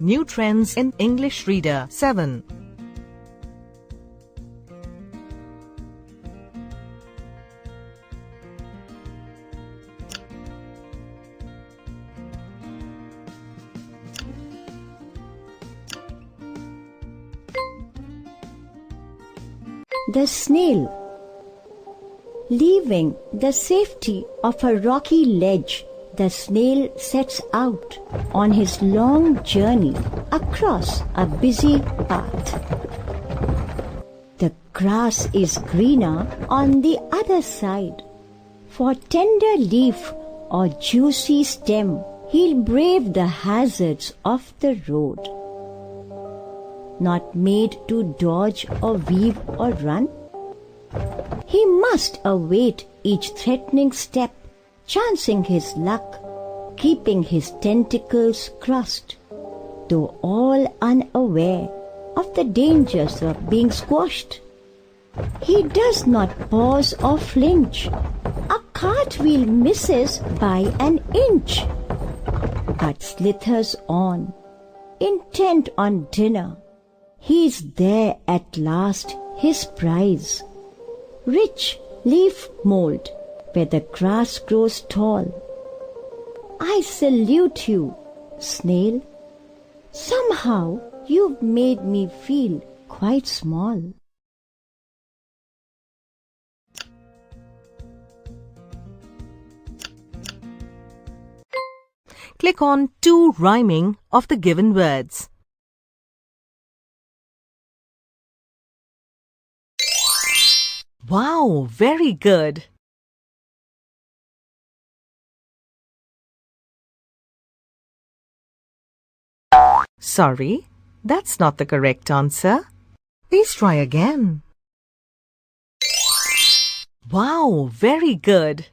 New Trends in English Reader 7. The snail. Leaving the safety of a rocky ledge, the snail sets out on his long journey across a busy path. The grass is greener on the other side. For tender leaf or juicy stem, he'll brave the hazards of the road. Not made to dodge or weave or run, he must await each threatening step, chancing his luck, keeping his tentacles crossed, though all unaware of the dangers of being squashed. He does not pause or flinch. A cartwheel misses by an inch, but slithers on, intent on dinner. He's there at last, his prize. Rich leaf mold where the grass grows tall. I salute you, snail. Somehow you've made me feel quite small. Click on to rhyming of the given words. Wow, very good. Sorry, that's not the correct answer. Please try again. Wow, very good.